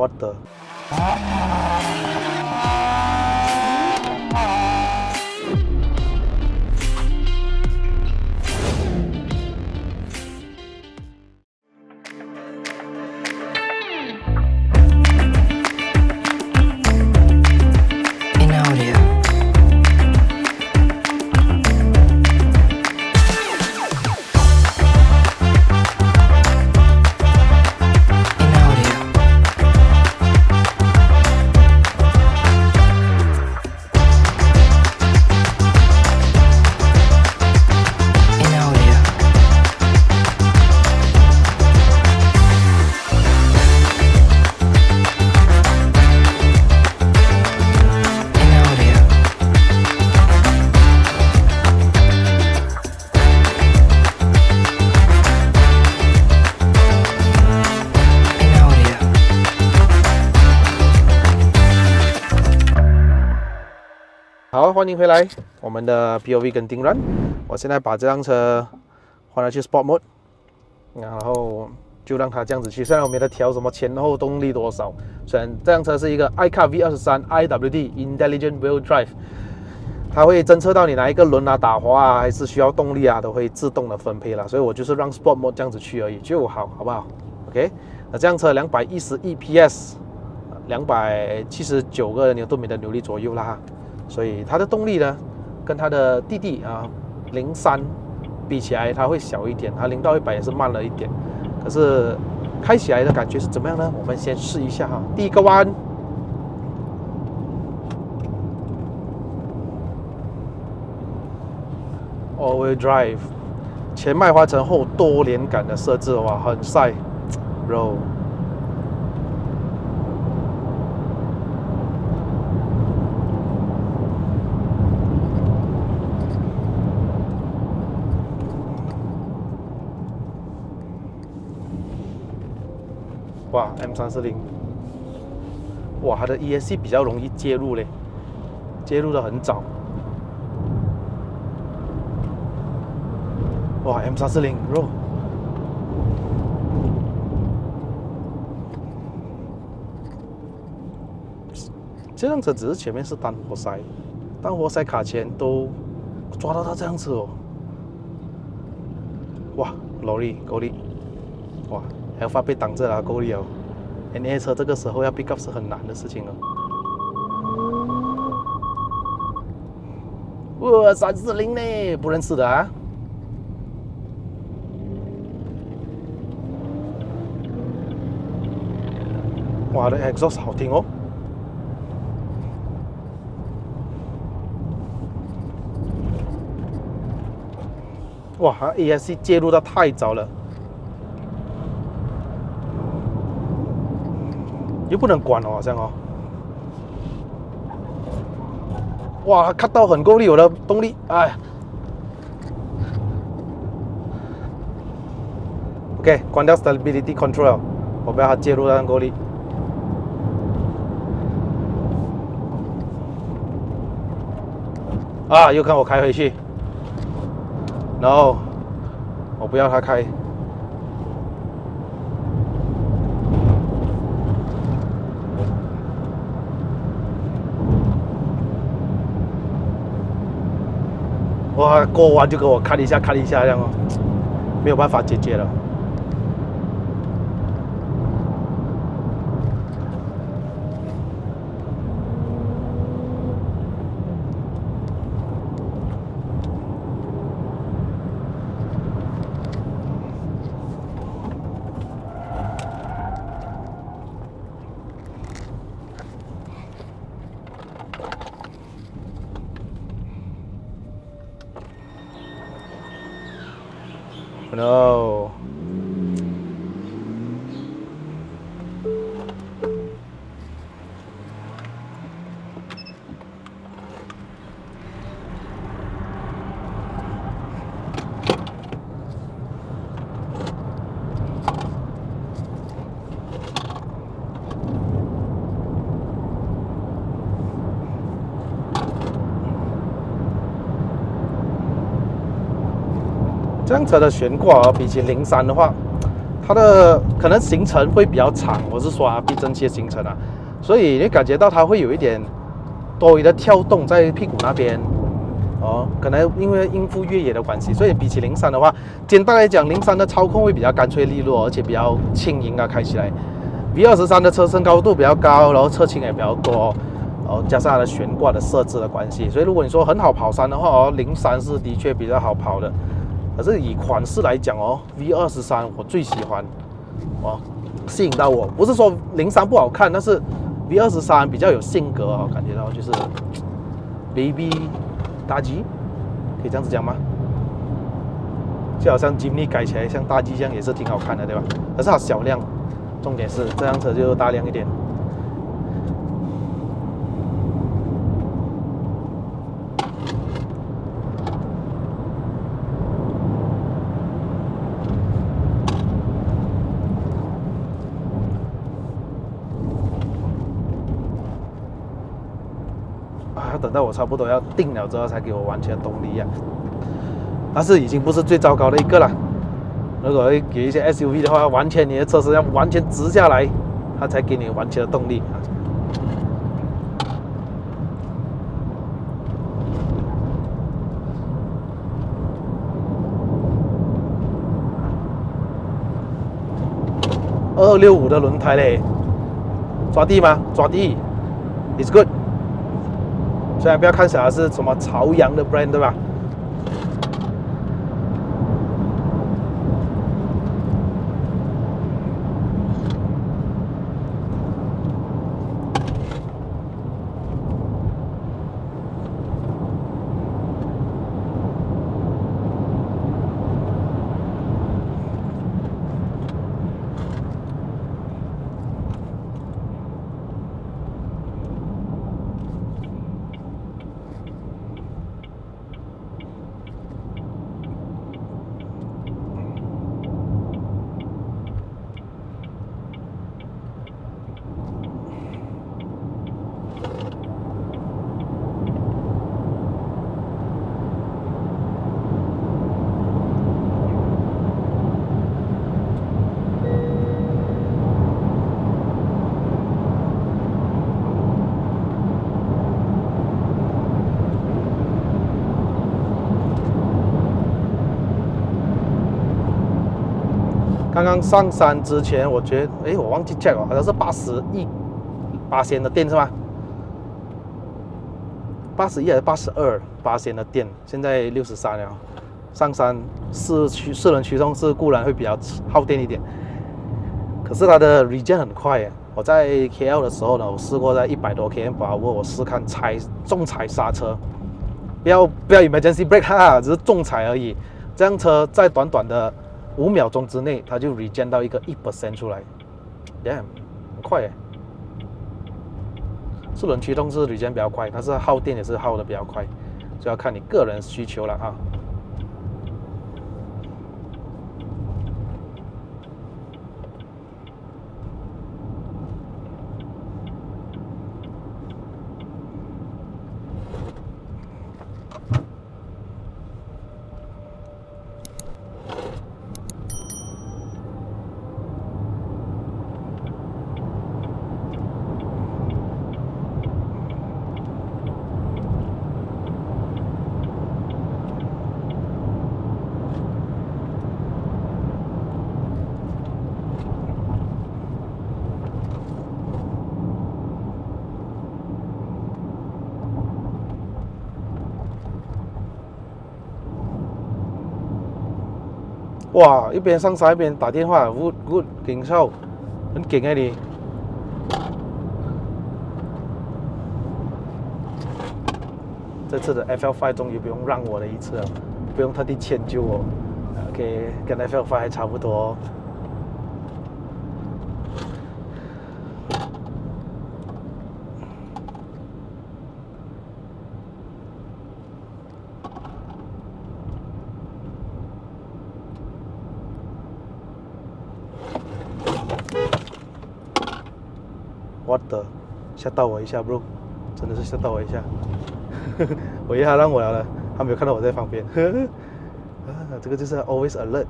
What the？好，欢迎回来，我们的 POV 跟丁 run。我现在把这辆车换了去 Sport Mode， 然后就让它这样子去。虽然我没得调什么前后动力多少，虽然这辆车是一个 iCar V23 IWD Intelligent Wheel Drive， 它会侦测到你哪一个轮啊打滑啊，还是需要动力啊，都会自动的分配啦。所以我就是让 Sport Mode 这样子去而已就好，好不好 ？OK， 那这辆车211 PS，279个牛顿米的扭力左右啦。所以它的动力呢，跟它的弟弟啊03比起来，它会小一点，它0到100也是慢了一点。可是开起来的感觉是怎么样呢？我们先试一下哈。第一个弯，All-wheel drive， 前麦花臣后多连杆的设置，哇，很帅 ，bro。哇 ，M340， 哇，它的 ESC 比较容易介入嘞，介入的很早。哇 ，M340 bro， 这辆车只是前面是单活塞，单活塞卡钳都抓到它这样子哦。哇，够力，哇！Alpha 被挡着了，够力哦。NA 车这个时候要 pick up 是很难的事情哦。哇，340呢，不认识的啊。哇，的 exhaust 好听哦。哇，它 ESC 介入的太早了。又不能管哦，好像哦。哇，看到很够力，有的动力，哎。OK， 关掉 Stability Control， 我不要它介入那够力。啊，又看我开回去。No， 我不要它开。哇，过弯就给我看一下这样哦，没有办法解决了。No。这辆车的悬挂比起03的话，它的可能行程会比较长，我是说避震器的行程所以你感觉到它会有一点多余的跳动在屁股那边可能因为应付越野的关系，所以比起03的话，简单来讲，03的操控会比较干脆利落，而且比较轻盈开起来。V23的车身高度比较高，然后侧倾也比较多，加上它的悬挂的设置的关系，所以如果你说很好跑山的话03是的确比较好跑的。可是以款式来讲V23我最喜欢吸引到我，不是说03不好看，但是 V23比较有性格感觉到就是 baby 大 G， 可以这样子讲吗？就好像 Jimny 改起来像大 G 这样也是挺好看的，对吧？可是它小辆，重点是这辆车就大辆一点。等到我差不多要定了之后才给我完全的动力但是已经不是最糟糕的一个了。如果给一些 SUV 的话，完全你的车身要完全直下来，它才给你完全的动力265的轮胎嘞，抓地吗？抓地 ，It's good。虽然不要看起来是什么朝阳的 brand， 对吧？刚刚上山之前，我觉得，我忘记 check 好像是81%的电是吗？81%还是82%的电，现在63了。上山四轮驱动是固然会比较耗电一点，可是它的 regen 很快耶。我在 KL 的时候呢，我试过在100多 km 把握，我试看重踩刹车，不要 emergency brake 只是重踩而已。这辆车在短短的5秒钟之内，它就 regen 到一个1% 出来 ，damn， 很快耶。四轮驱动是 regen 比较快，但是耗电也是耗的比较快，就要看你个人需求了哇，一边上山一边打电话 ，good 劲少，很劲啊你。这次的 FL5 终于不用让我了一次了，不用特地迁就我。OK， 跟 FL5 还差不多。What the？ 吓到我一下 ，bro， 真的是吓到我一下。我以为他让我了，他没有看到我在旁边。这个就是 always alert。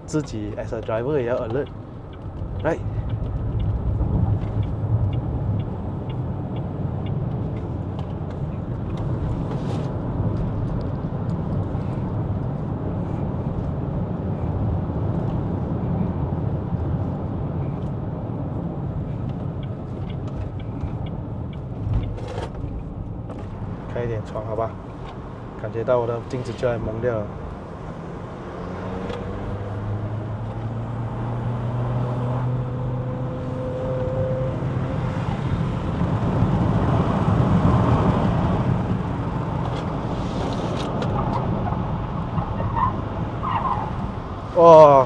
自己 as a driver 也要 alert，right？ 开一点窗，好吧？感觉到我的镜子就要蒙掉了。哦，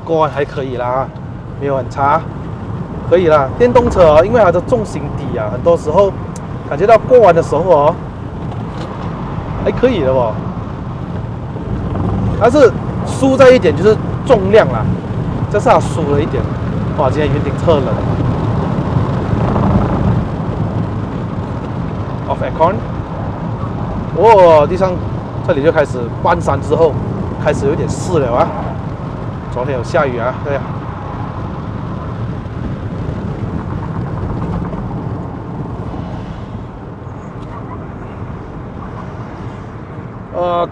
过弯还可以啦，没有很差，可以啦。电动车因为它的重心低啊，很多时候感觉到过弯的时候哦，还可以的哦。但是输在一点就是重量啦，这是它输了一点。哇，今天有点特冷。Off aircon。哦，地上这里就开始半山之后开始有点湿了啊。昨天有下雨啊，对呀。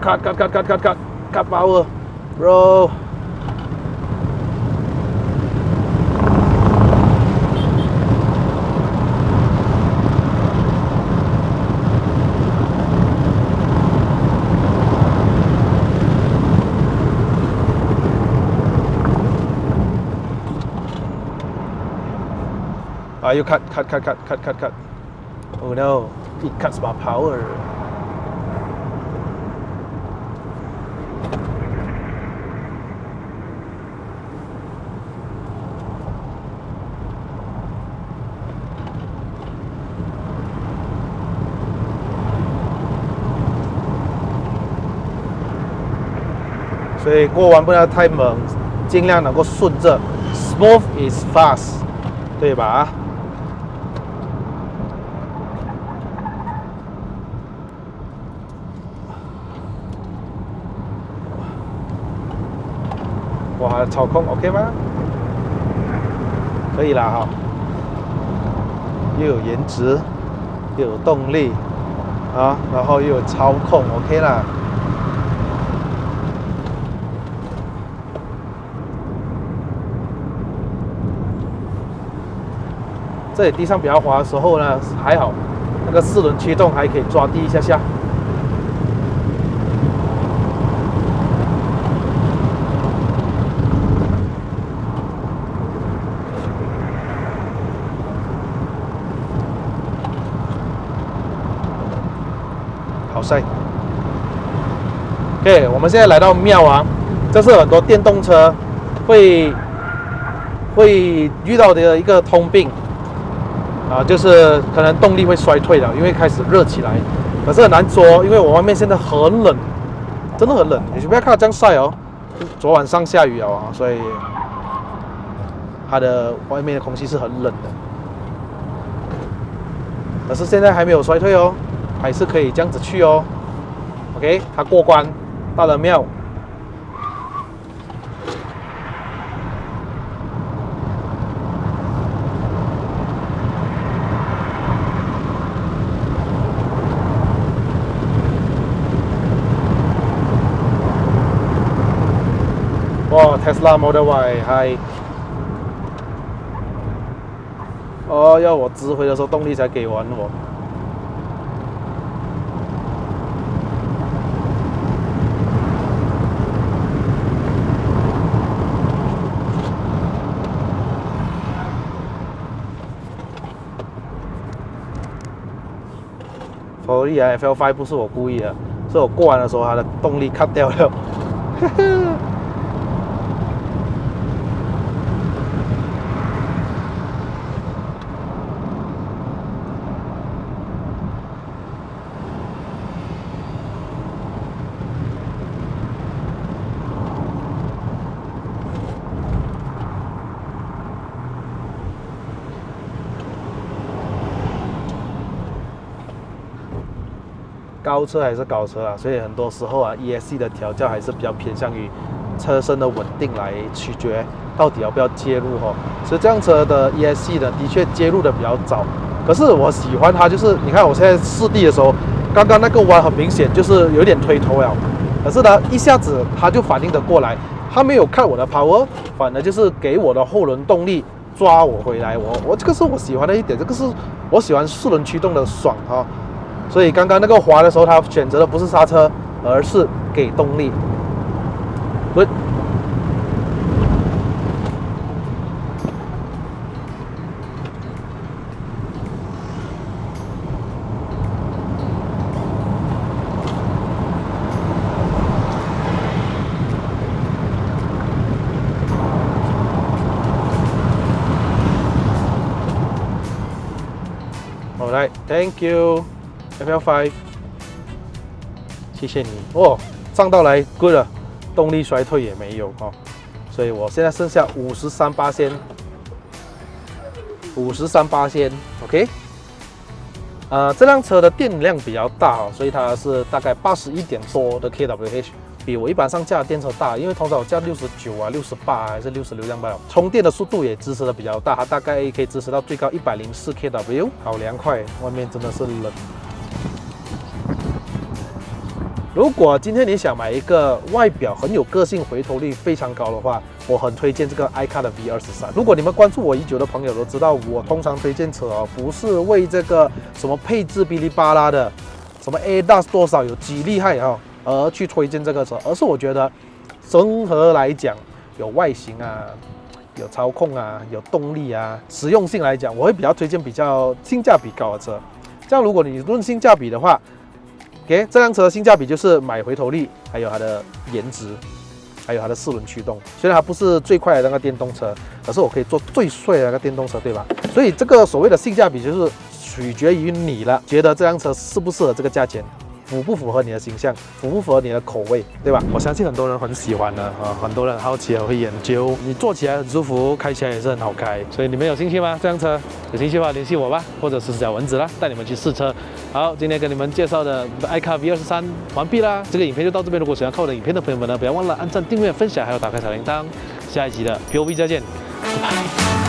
cut power bro。 you cut. Oh no, it cuts my power. 所以过弯不要太猛，尽量能够顺着 ，smooth is fast， 对吧？哇，操控 OK 吗？可以啦哈，又有颜值，又有动力啊，然后又有操控 OK 啦。这里地上比较滑的时候呢，还好，那个4轮驱动还可以抓地一下下。好晒。OK， 我们现在来到庙啊，这是很多电动车会遇到的一个通病。就是可能动力会衰退了，因为开始热起来。可是很难说，因为我外面现在很冷，真的很冷。你不要看它这样晒哦，昨晚上下雨啊，所以它的外面的空气是很冷的。可是现在还没有衰退哦，还是可以这样子去哦。OK， 它过关到了庙。哦 ，Tesla Model Y， 嗨！哦，要我直回的时候动力才给完我。Sorry 啊 ，FL5 不是我故意的，是我过完的时候它的动力 cut 掉了。高车还是高车啊，所以很多时候啊 ，ESC 的调教还是比较偏向于车身的稳定来取决到底要不要介入哦。所以这辆车的 ESC 呢，的确介入的比较早。可是我喜欢它，就是你看我现在试地的时候，刚刚那个弯很明显就是有点推头了，可是呢，一下子它就反应得过来，它没有看我的 power， 反而就是给我的后轮动力抓我回来。我这个是我喜欢的一点，这个是我喜欢四轮驱动的爽哈。所以刚刚那个滑的时候，它选择的不是刹车，而是给动力。Good。Alright, thank you, FL5， 谢谢你哦，上到来 good 了，动力衰退也没有哦，所以我现在剩下53%， OK。这辆车的电量比较大哦，所以它是大概81点多的 kWh。比我一般上架的电车大，因为通常我架69啊、68啊还是66这样吧。充电的速度也支持的比较大，它大概可以支持到最高104 kW， 好凉快，外面真的是冷。如果今天你想买一个外表很有个性、回头率非常高的话，我很推荐这个 iCar 的 V23。如果你们关注我已久的朋友都知道，我通常推荐车哦，不是为这个什么配置哔哩吧啦的，什么 ADAS 多少有几厉害哦，而去推荐这个车，而是我觉得综合来讲，有外形啊，有操控啊，有动力啊，实用性来讲，我会比较推荐比较性价比高的车。这样，如果你论性价比的话，这辆车的性价比就是买回头率，还有它的颜值，还有它的四轮驱动。虽然它不是最快的那个电动车，可是我可以做最帅的那个电动车，对吧？所以这个所谓的性价比就是取决于你了，觉得这辆车适不适合这个价钱。符不符合你的形象，符不符合你的口味，对吧？我相信很多人很喜欢的很多人好奇也会研究，你坐起来很舒服，开起来也是很好开。所以你们有兴趣吗？这辆车有兴趣的话联系我吧，或者是小蚊子啦，带你们去试车。好，今天跟你们介绍的iCar V23完毕啦，这个影片就到这边。如果喜欢看我的影片的朋友们呢，不要忘了按赞、订阅、分享，还有打开小铃铛。下一集的 POV 再见，拜拜。